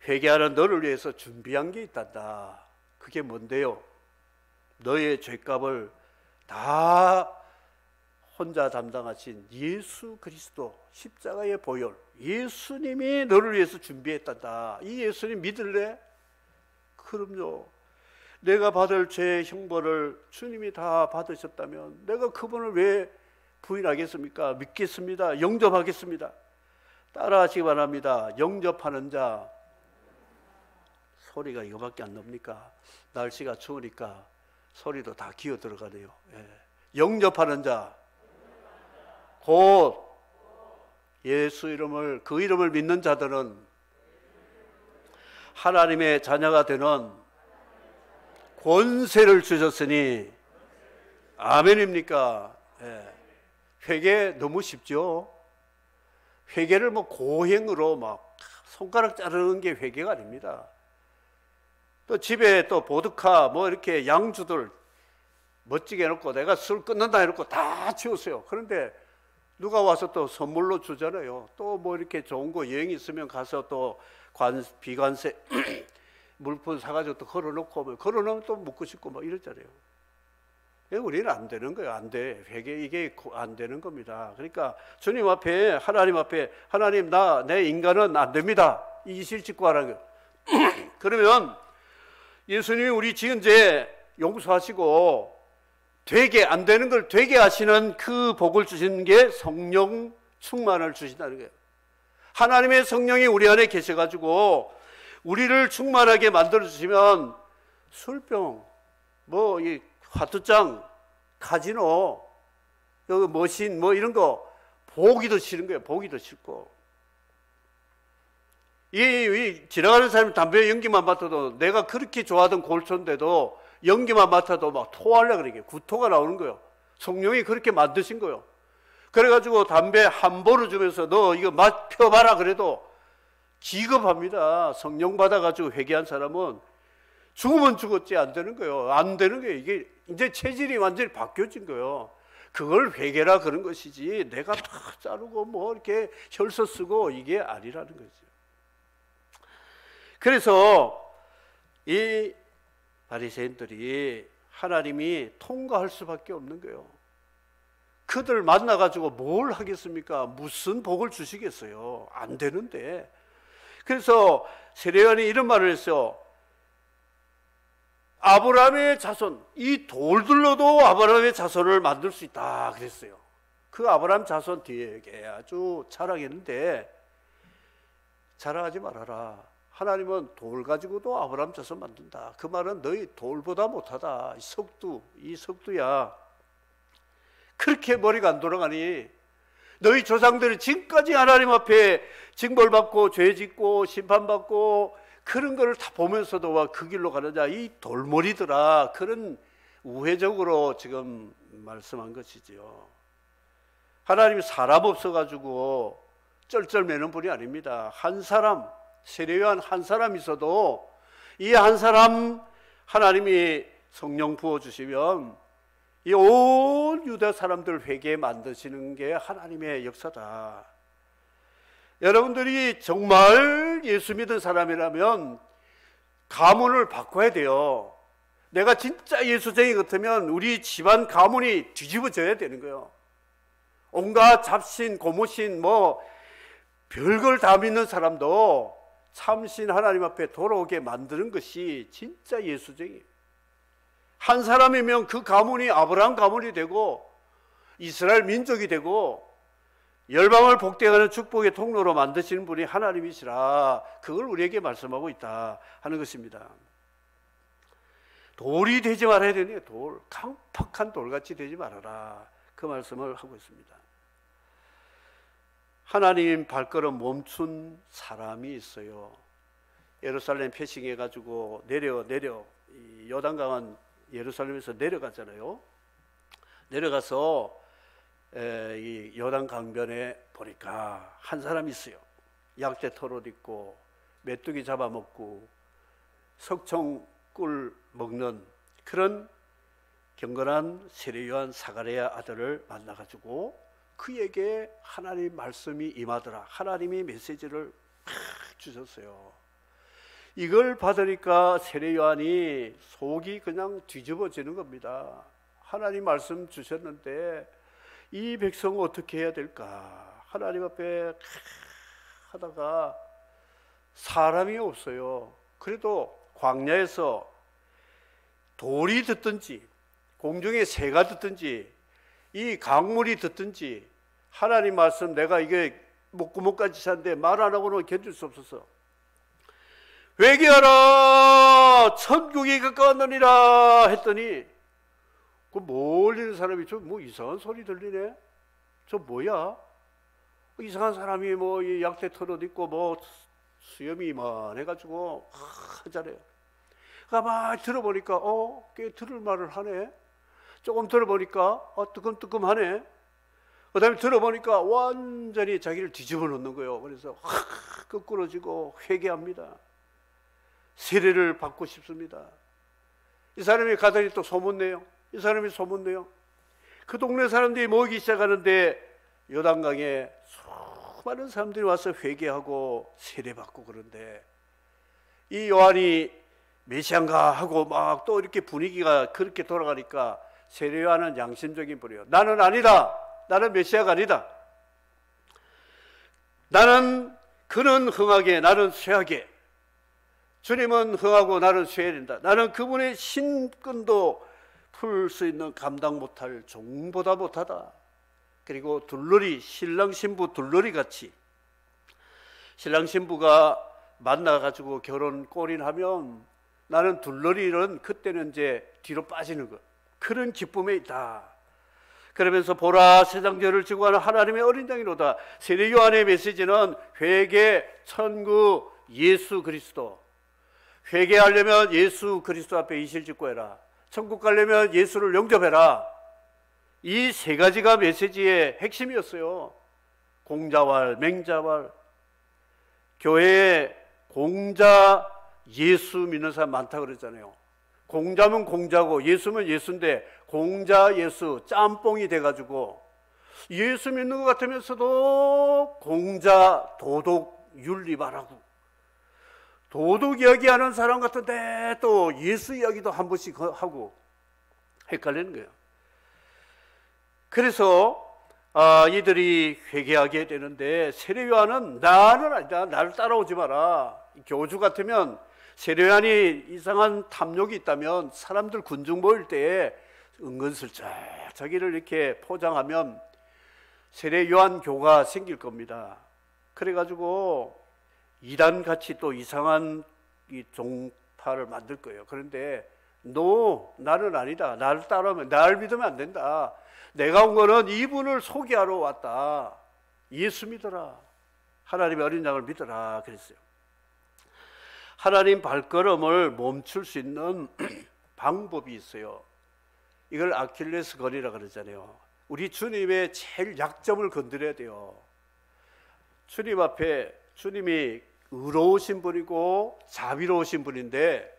[SPEAKER 1] 회개하는 너를 위해서 준비한 게 있단다. 그게 뭔데요? 너의 죄값을 다 혼자 담당하신 예수 그리스도 십자가의 보혈 예수님이 너를 위해서 준비했단다. 이 예수님 믿을래? 그럼요. 내가 받을 죄 형벌을 주님이 다 받으셨다면 내가 그분을 왜 부인하겠습니까? 믿겠습니다. 영접하겠습니다. 따라하시기 바랍니다. 영접하는 자. 소리가 이거밖에 안 납니까? 날씨가 추우니까 소리도 다 기어 들어가네요. 예. 영접하는 자. 곧 예수 이름을 그 이름을 믿는 자들은 하나님의 자녀가 되는 권세를 주셨으니 아멘입니까? 예. 회개 너무 쉽죠? 회개를 뭐 고행으로 막 손가락 자르는 게 회개가 아닙니다. 또 집에 또 보드카 뭐 이렇게 양주들 멋지게 해놓고 내가 술 끊는다 해놓고 다 치우세요. 그런데 누가 와서 또 선물로 주잖아요. 또 뭐 이렇게 좋은 거 여행 있으면 가서 또 비관세 물품 사가지고 또 걸어놓고 걸어놓으면 또 묻고 싶고 막 이러잖아요. 우리는 안 되는 거예요. 안 돼. 회개 이게 안 되는 겁니다. 그러니까 주님 앞에 하나님 앞에 하나님 내 인간은 안 됩니다. 이실직고 하라는 거예요. 그러면 예수님이 우리 지은 죄 용서하시고 되게 안 되는 걸 되게 하시는 그 복을 주시는 게 성령 충만을 주신다는 거예요. 하나님의 성령이 우리 안에 계셔가지고 우리를 충만하게 만들어 주시면 술병, 뭐 이 화투장, 카지노, 여기 머신 뭐 이런 거 보기 더 싫은 거예요. 보기 더 싫고 이 지나가는 사람이 담배 연기만 맡아도 내가 그렇게 좋아하던 골초인데도 연기만 맡아도 막 토하려고 그러게 구토가 나오는 거예요. 성령이 그렇게 만드신 거예요. 그래가지고 담배 한 보루 주면서 너 이거 맛 펴봐라 그래도 기겁합니다. 성령 받아가지고 회개한 사람은 죽으면 죽었지 안 되는 거예요. 안 되는 거예요. 이게 이제 체질이 완전히 바뀌어진 거예요. 그걸 회개라 그런 것이지 내가 다 자르고 뭐 이렇게 혈서 쓰고 이게 아니라는 거죠. 그래서 이 바리새인들이 하나님이 통과할 수밖에 없는 거예요. 그들 만나가지고 뭘 하겠습니까? 무슨 복을 주시겠어요? 안 되는데. 그래서 세례요한이 이런 말을 했어요. 아브라함의 자손, 이 돌들로도 아브라함의 자손을 만들 수 있다 그랬어요. 그 아브라함 자손 뒤에 아주 자랑했는데 자랑하지 말아라. 하나님은 돌 가지고도 아브라함 자손 만든다. 그 말은 너희 돌보다 못하다. 이 석두야. 그렇게 머리가 안 돌아가니 너희 조상들이 지금까지 하나님 앞에 징벌받고 죄짓고 심판받고 그런 걸 다 보면서도 와 그 길로 가느냐, 이 돌머리더라. 그런 우회적으로 지금 말씀한 것이지요. 하나님이 사람 없어가지고 쩔쩔매는 분이 아닙니다. 한 사람, 세례요한 한 사람 있어도 이 한 사람 하나님이 성령 부어주시면 이 온 유다 사람들 회개에 만드시는 게 하나님의 역사다. 여러분들이 정말 예수 믿은 사람이라면 가문을 바꿔야 돼요. 내가 진짜 예수쟁이 같으면 우리 집안 가문이 뒤집어져야 되는 거예요. 온갖 잡신, 고무신, 별걸 다 믿는 사람도 참신 하나님 앞에 돌아오게 만드는 것이 진짜 예수쟁이. 한 사람이면 그 가문이 아브라함 가문이 되고 이스라엘 민족이 되고 열방을 복되어가는 축복의 통로로 만드시는 분이 하나님이시라. 그걸 우리에게 말씀하고 있다 하는 것입니다. 돌이 되지 말아야 되네. 돌, 강팍한 돌같이 되지 말아라. 그 말씀을 하고 있습니다. 하나님 발걸음 멈춘 사람이 있어요. 예루살렘 패싱해가지고 내려 이 요단강은 예루살렘에서 내려가잖아요. 내려가서 이 요단 강변에 보니까 한 사람이 있어요. 약대 털옷 입고 메뚜기 잡아먹고 석청꿀 먹는 그런 경건한 세례요한 사가랴 아들을 만나가지고 그에게 하나님 말씀이 임하더라. 하나님이 메시지를 주셨어요. 이걸 받으니까 세례요한이 속이 그냥 뒤집어지는 겁니다. 하나님 말씀 주셨는데 이 백성 어떻게 해야 될까? 하나님 앞에 하다가 사람이 없어요. 그래도 광야에서 돌이 듣든지 공중에 새가 듣든지 이 강물이 듣든지 하나님 말씀 내가 이게 목구멍까지 찼는데 말 안 하고는 견딜 수 없어서 회개하라 천국이 가까웠느니라 했더니 그 멀리 있는 사람이 저 뭐 이상한 소리 들리네. 저 뭐야? 이상한 사람이 이 약대 털옷 입고 수염이 이만해가지고 하잖아요. 막 들어보니까 꽤 들을 말을 하네. 조금 들어보니까 뜨끔뜨끔하네. 그 다음에 들어보니까 완전히 자기를 뒤집어 놓는 거예요. 그래서 거꾸러지고 회개합니다. 세례를 받고 싶습니다. 이 사람이 가더니 또 소문내요. 이 사람이 소문내요. 그 동네 사람들이 모이기 시작하는데 요단강에 수많은 사람들이 와서 회개하고 세례받고 그런데 이 요한이 메시아인가 하고 막 또 이렇게 분위기가 그렇게 돌아가니까 세례요한은 양심적인 분이에요. 나는 아니다. 나는 메시아가 아니다. 그는 흥하게 나는 쇠하게. 주님은 흥하고 나는 쇠해야 된다. 나는 그분의 신끈도 풀 수 있는 감당 못할 종보다 못하다. 그리고 둘러리 신랑 신부 둘러리 같이 신랑 신부가 만나가지고 결혼 골인하면 나는 둘러리는 그때는 이제 뒤로 빠지는 것. 그런 기쁨에 있다. 그러면서 보라 세상 죄를 지고 가는 하나님의 어린 양이로다. 세례 요한의 메시지는 회개, 천국, 예수 그리스도. 회개하려면 예수 그리스도 앞에 이실 짓고 해라. 천국 가려면 예수를 영접해라. 이 세 가지가 메시지의 핵심이었어요. 공자왈, 맹자왈. 교회에 공자 예수 믿는 사람 많다 그랬잖아요. 공자면 공자고 예수면 예수인데 공자 예수 짬뽕이 돼가지고 예수 믿는 것 같으면서도 공자 도덕 윤리 말하고 도덕 이야기하는 사람 같은데 또 예수 이야기도 한 번씩 하고 헷갈리는 거예요. 그래서 이들이 회개하게 되는데 세례요한은 나는 아니다. 나를 따라오지 마라. 교주 같으면 세례요한이 이상한 탐욕이 있다면 사람들 군중 모일 때에 은근슬쩍 자기를 이렇게 포장하면 세례요한 교가 생길 겁니다. 그래가지고 이단같이 또 이상한 이 종파를 만들 거예요. 그런데 나는 아니다. 나를 따르면, 나를 믿으면 안 된다. 내가 온 거는 이분을 소개하러 왔다. 예수 믿어라. 하나님의 어린 양을 믿어라. 그랬어요. 하나님 발걸음을 멈출 수 있는 방법이 있어요. 이걸 아킬레스 건이라 그러잖아요. 우리 주님의 제일 약점을 건드려야 돼요. 주님 앞에, 주님이 의로우신 분이고 자비로우신 분인데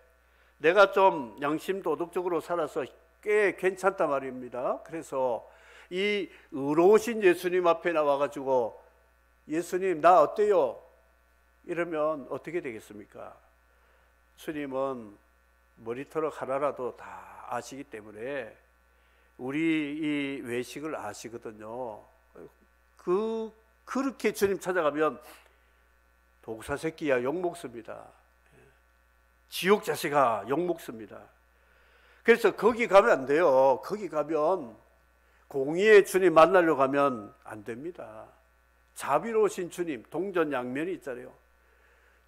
[SPEAKER 1] 내가 좀 양심 도덕적으로 살아서 꽤 괜찮단 말입니다. 그래서 이 의로우신 예수님 앞에 나와가지고 예수님 나 어때요? 이러면 어떻게 되겠습니까? 주님은 머리털 하나라도 다 아시기 때문에 우리 이 외식을 아시거든요. 그렇게 주님 찾아가면 독사 새끼야 욕먹습니다. 지옥 자식아 욕먹습니다. 그래서 거기 가면 안 돼요. 거기 가면 공의의 주님 만나려고 가면 안 됩니다. 자비로우신 주님, 동전 양면이 있잖아요.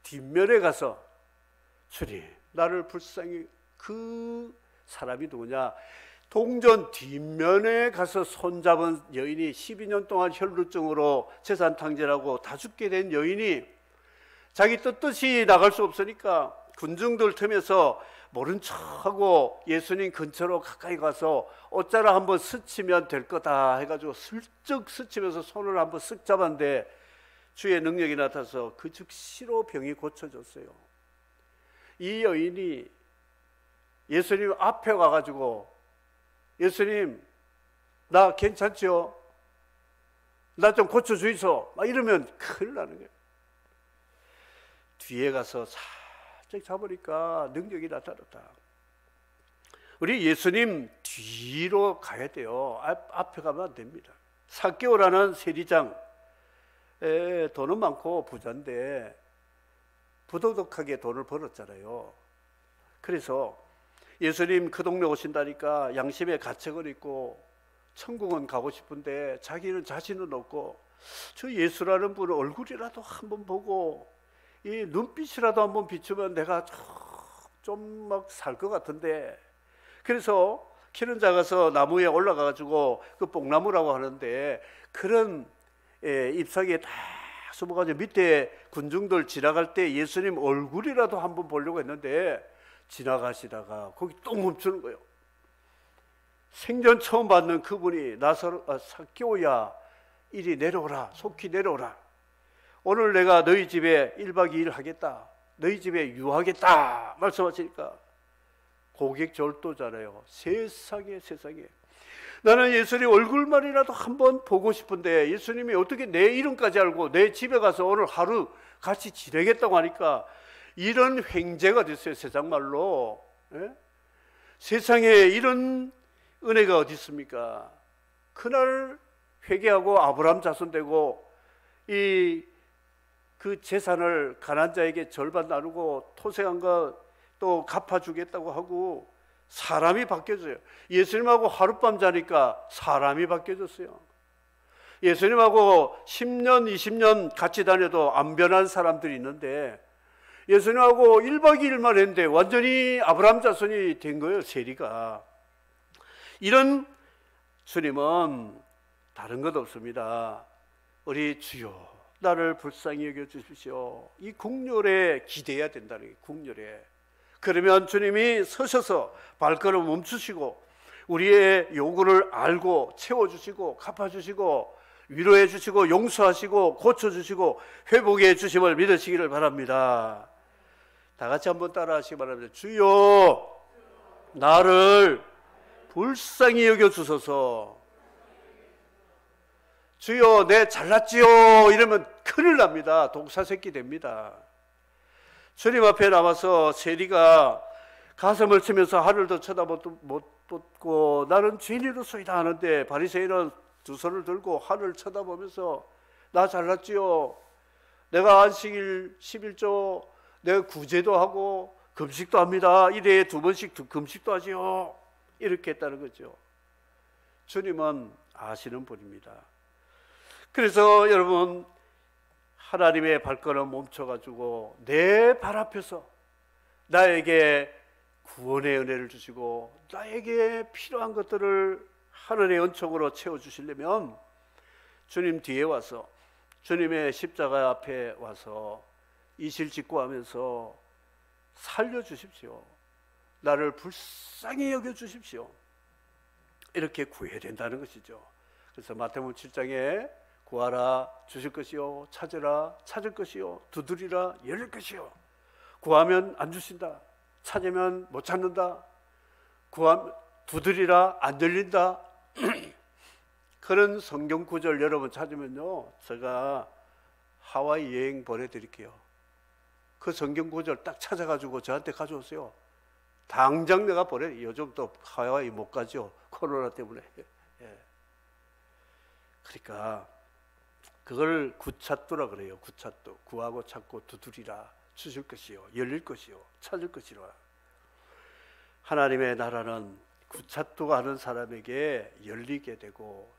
[SPEAKER 1] 뒷면에 가서 주님 나를 불쌍히, 그 사람이 누구냐? 동전 뒷면에 가서 손잡은 여인이 12년 동안 혈루증으로 재산 탕진하고 다 죽게 된 여인이 자기 뜻듯이 나갈 수 없으니까 군중들 틈에서 모른 척하고 예수님 근처로 가까이 가서 옷자락 한번 스치면 될 거다 해가지고 슬쩍 스치면서 손을 한번 쓱 잡았는데 주의 능력이 나타나서 그 즉시로 병이 고쳐졌어요. 이 여인이 예수님 앞에 가가지고 예수님 나 괜찮죠? 나 좀 고쳐주이소 막 이러면 큰일 나는 거예요. 뒤에 가서 살짝 잡으니까 능력이 나타났다. 우리 예수님 뒤로 가야 돼요. 앞에 가면 안 됩니다. 삭개오라는 세리장, 돈은 많고 부자인데 부도덕하게 돈을 벌었잖아요. 그래서 예수님 그 동네 오신다니까 양심의 가책을 입고 천국은 가고 싶은데 자기는 자신은 없고 저 예수라는 분 얼굴이라도 한번 보고 이 눈빛이라도 한번 비추면 내가 좀 막 살 것 같은데, 그래서 키는 작아서 나무에 올라가가지고 그 뽕나무라고 하는데 그런 잎사귀에 딱 숨어가지고 밑에 군중들 지나갈 때 예수님 얼굴이라도 한번 보려고 했는데 지나가시다가 거기 또 멈추는 거예요. 생전 처음 받는 그분이 삭개오야 이리 내려오라, 속히 내려오라. 오늘 내가 너희 집에 1박 2일 하겠다, 너희 집에 유하겠다 말씀하시니까 고객 절도잖아요. 세상에 나는 예수님 얼굴만이라도 한번 보고 싶은데 예수님이 어떻게 내 이름까지 알고 내 집에 가서 오늘 하루 같이 지내겠다고 하니까 이런 횡재가 됐어요. 세상 말로. 예? 세상에 이런 은혜가 어디 있습니까? 그날 회개하고 아브라함 자손 되고 그 재산을 가난한 자에게 절반 나누고 토색한 거 또 갚아주겠다고 하고 사람이 바뀌어져요. 예수님하고 하룻밤 자니까 사람이 바뀌어졌어요. 예수님하고 10년 20년 같이 다녀도 안 변한 사람들이 있는데 예수님하고 1박 2일만 했는데 완전히 아브라함 자손이 된 거예요. 세리가. 이런 주님은 다른 것 없습니다. 우리 주여 나를 불쌍히 여겨주십시오. 이 국률에 기대해야 된다는 거예요. 국률에. 그러면 주님이 서셔서 발걸음 멈추시고 우리의 요구를 알고 채워주시고 갚아주시고 위로해 주시고 용서하시고 고쳐주시고 회복해 주심을 믿으시기를 바랍니다. 다 같이 한번 따라 하시기 바랍니다. 주여 나를 불쌍히 여겨주소서. 주여 내 잘났지요 이러면 큰일 납니다. 독사새끼 됩니다. 주님 앞에 나와서 세리가 가슴을 치면서 하늘도 쳐다보고 나는 죄인으로서이다 하는데 바리새인은 두 손을 들고 하늘을 쳐다보면서 나 잘났지요. 내가 안식일 11조 내가 구제도 하고 금식도 합니다. 1회에 2번씩 금식도 하지요. 이렇게 했다는 거죠. 주님은 아시는 분입니다. 그래서 여러분 하나님의 발걸음 멈춰가지고 내 발 앞에서 나에게 구원의 은혜를 주시고 나에게 필요한 것들을 하늘의 은총으로 채워주시려면 주님 뒤에 와서 주님의 십자가 앞에 와서 이실직고하면서 살려주십시오. 나를 불쌍히 여겨주십시오. 이렇게 구해야 된다는 것이죠. 그래서 마태복음 7장에 구하라 주실 것이요, 찾으라 찾을 것이요, 두드리라 열릴 것이요. 구하면 안 주신다, 찾으면 못 찾는다, 두드리라 안 열린다. 그런 성경 구절 여러분 찾으면요, 제가 하와이 여행 보내드릴게요. 그 성경 구절 딱 찾아가지고 저한테 가져오세요. 당장 내가 보내. 요즘 또 하와이 못 가죠, 코로나 때문에. 예. 그러니까 그걸 구찾도라 그래요. 구찾도. 구하고 찾고 두드리라 주실 것이요, 열릴 것이요, 찾을 것이라. 하나님의 나라는 구찾도가 하는 사람에게 열리게 되고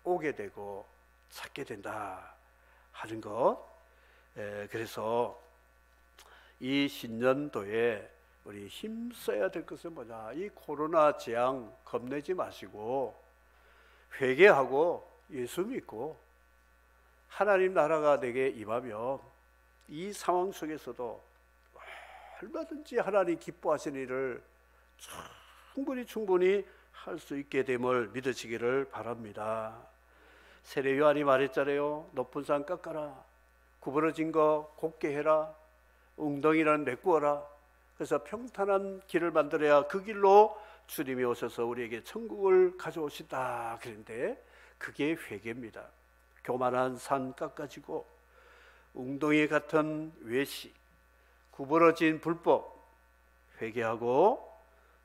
[SPEAKER 1] 오게 되고 찾게 된다 하는 것. 그래서 이 신년도에 우리 힘써야 될 것은 뭐냐? 이 코로나 재앙 겁내지 마시고 회개하고 예수 믿고 하나님 나라가 내게 임하면 이 상황 속에서도 얼마든지 하나님 기뻐하시는 일을 충분히 할 수 있게 됨을 믿으시기를 바랍니다. 세례 요한이 말했잖아요. 높은 산 깎아라, 구부러진 거 곱게 해라, 웅덩이는 메꾸어라. 그래서 평탄한 길을 만들어야 그 길로 주님이 오셔서 우리에게 천국을 가져오신다. 그런데 그게 회개입니다. 교만한 산 깎아지고 웅덩이 같은 외식, 구부러진 불법 회개하고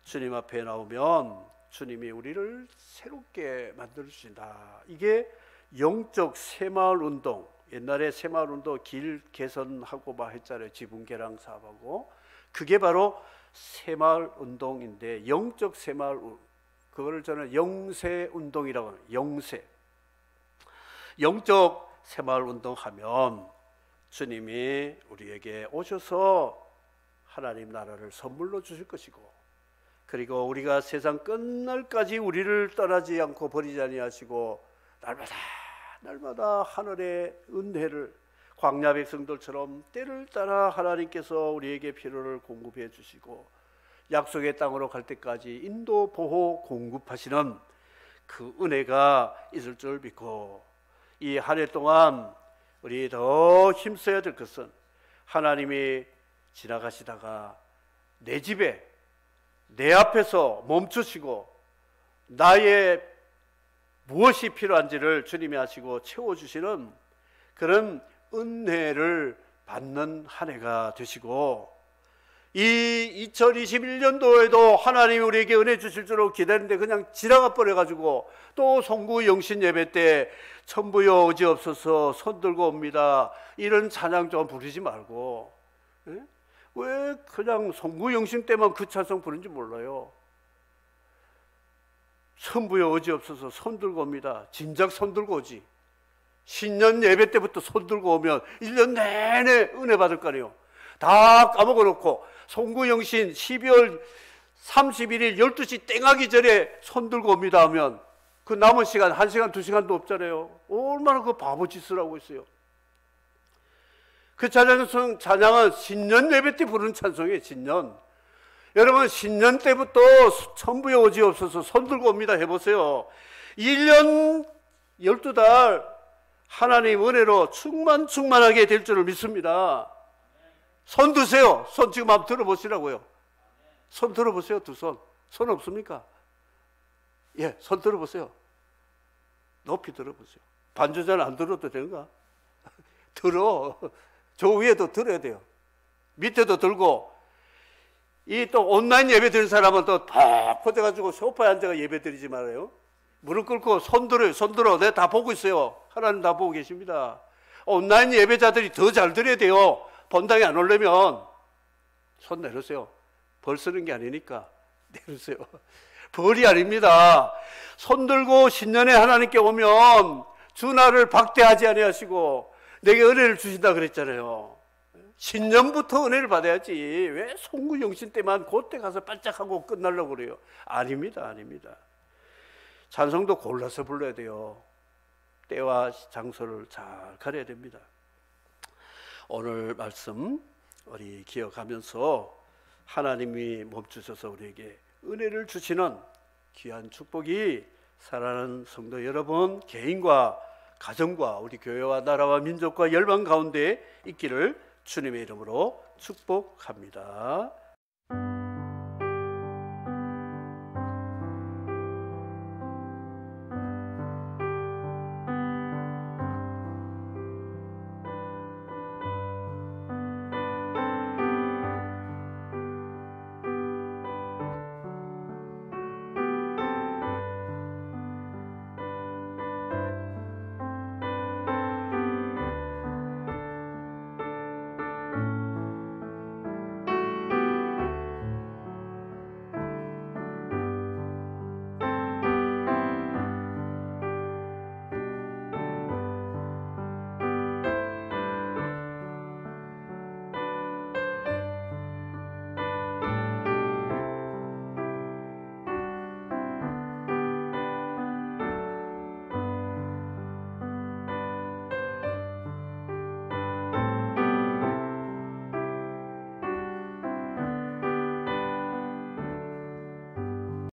[SPEAKER 1] 주님 앞에 나오면 주님이 우리를 새롭게 만들어 주신다. 이게 영적 새마을 운동. 옛날에 새마을 운동 길 개선하고 막 했잖아요. 지붕 개랑 사업하고. 그게 바로 새마을 운동인데, 영적 새마을, 그거를 저는 영새 운동이라고 합니다. 영새. 영적 새마을 운동하면 주님이 우리에게 오셔서 하나님 나라를 선물로 주실 것이고, 그리고 우리가 세상 끝날까지 우리를 떠나지 않고 버리지 아니하시고 날마다 하늘의 은혜를 광야 백성들처럼 때를 따라 하나님께서 우리에게 필요를 공급해 주시고 약속의 땅으로 갈 때까지 인도 보호 공급하시는 그 은혜가 있을 줄 믿고, 이 한 해 동안 우리 더 힘써야 될 것은 하나님이 지나가시다가 내 집에 내 앞에서 멈추시고 나의 무엇이 필요한지를 주님이 아시고 채워주시는 그런 은혜를 받는 한 해가 되시고, 이 2021년도에도 하나님이 우리에게 은혜 주실 줄로 기다리는데 그냥 지나가 버려가지고 또 송구 영신 예배 때 천부여 어지없어서 손 들고 옵니다 이런 찬양 좀 부르지 말고, 왜 그냥 송구 영신 때만 그 찬송 부르는지 몰라요. 천부여 어지없어서 손 들고 옵니다. 진작 손 들고 오지. 신년 예배 때부터 손 들고 오면 1년 내내 은혜 받을 거 아니에요. 다 까먹어 놓고 송구 영신 12월 31일 12시 땡하기 전에 손 들고 옵니다 하면 그 남은 시간 1시간 2시간도 없잖아요. 얼마나 그 바보 짓을 하고 있어요. 그 찬양은 신년 예배 때 부르는 찬송이에요. 신년. 여러분 신년 때부터 천부여 어지없어서 손 들고 옵니다 해보세요. 1년 12달 하나님 은혜로 충만하게 될 줄을 믿습니다. 손 드세요. 손 지금 한번 들어보시라고요. 손 들어보세요. 두 손. 손 없습니까? 예, 손 들어보세요. 높이 들어보세요. 반주자는 안 들어도 되는가? 들어. 저 위에도 들어야 돼요. 밑에도 들고. 이 또 온라인 예배 드리는 사람은 또 팍 퍼져가지고 소파에 앉아가 예배 드리지 말아요. 무릎 꿇고 손 들어요. 손 들어. 내가 다 보고 있어요. 하나님 다 보고 계십니다. 온라인 예배자들이 더 잘 드려야 돼요. 본당에 안 오려면 손 내려주세요. 벌 쓰는 게 아니니까 내려주세요. 벌이 아닙니다. 손 들고 신년에 하나님께 오면 주 나를 박대하지 아니하시고 내게 은혜를 주신다 그랬잖아요. 신년부터 은혜를 받아야지. 왜 송구영신 때만 그때 가서 반짝하고 끝나려고 그래요? 아닙니다, 아닙니다. 찬송도 골라서 불러야 돼요. 때와 장소를 잘 가려야 됩니다. 오늘 말씀 우리 기억하면서 하나님이 멈추셔서 우리에게 은혜를 주시는 귀한 축복이 사랑하는 성도 여러분 개인과 가정과 우리 교회와 나라와 민족과 열방 가운데 있기를 주님의 이름으로 축복합니다.